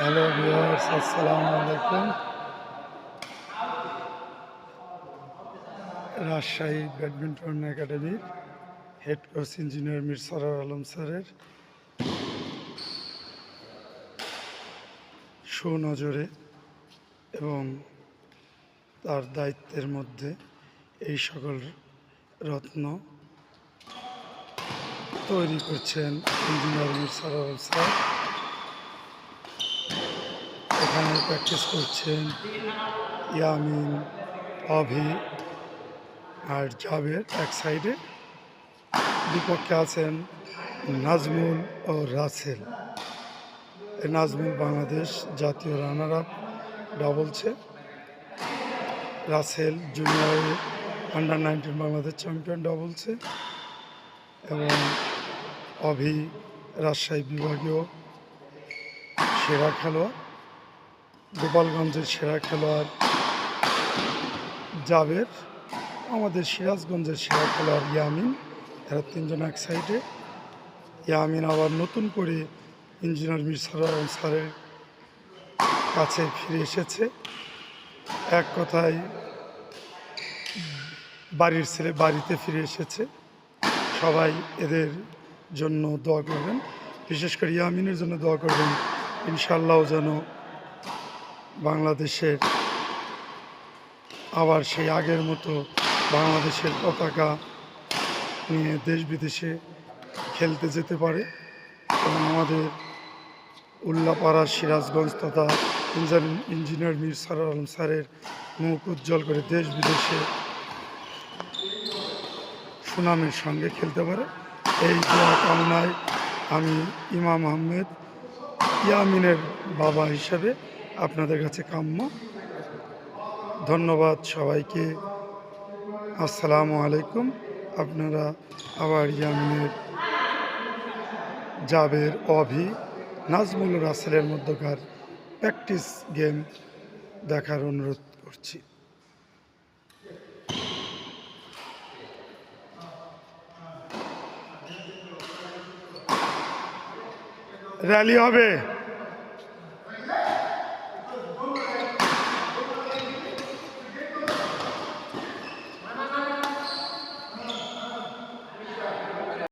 Hello viewers, আসসালামু আলাইকুম। Rajshahi badminton একাডেমির head coach engineer Mir Sarwar Alam স্যারের সুনজরে এবং তার দায়িত্বের মধ্যে এই সকল রত্ন তৈরি করছেন ইঞ্জিনিয়ার মির সরোয়ার আলম স্যার। এখানে প্র্যাকটিস করছেন ইয়ামিন, অভি আর জাবের এক সাইডে, বিপক্ষে আছেন নাজমুল ও রাসেল। নাজমুল বাংলাদেশ জাতীয় রানার আপ ডাবলসে, রাসেল জুনিয়র আন্ডার-19 বাংলাদেশ চ্যাম্পিয়ন ডাবলসে এবং অভি রাজশাহী বিভাগীয় সেরা খেলোয়াড়, গোপালগঞ্জের সেরা খেলোয়াড় জাবের, আমাদের সিরাজগঞ্জের সেরা খেলোয়াড় ইয়ামিন। এরা তিনজন এক সাইডে। ইয়ামিন আবার নতুন করে ইঞ্জিনিয়ার মির সরোয়ার আলম স্যারের কাছে ফিরে এসেছে। এক কথায় বাড়ির ছেলে বাড়িতে ফিরে এসেছে। সবাই এদের জন্য দোয়া করবেন, বিশেষ করে ইয়ামিনের জন্য দোয়া করবেন। ইনশাআল্লাহ যেন বাংলাদেশের আবার সেই আগের মতো বাংলাদেশের পতাকা নিয়ে দেশ বিদেশে খেলতে যেতে পারে এবং আমাদের উল্লাপাড়া সিরাজগঞ্জ তথা ইঞ্জিনিয়ার মির সরোয়ার আলম স্যারের মুখ উজ্জ্বল করে দেশ বিদেশে সুনামের সঙ্গে খেলতে পারে। এই দোয়া কামনায় আমি ইমাম আহমেদ, ইয়ামিনের বাবা হিসাবে আপনাদের কাছে কাম্য। ধন্যবাদ সবাইকে। আসসালামু আলাইকুম। আপনারা আবার ইয়ামিনের, জাবের, অভি, নাজমুল রাসেলের মধ্যকার প্র্যাকটিস গেম দেখার অনুরোধ করছি। র্যালি হবে।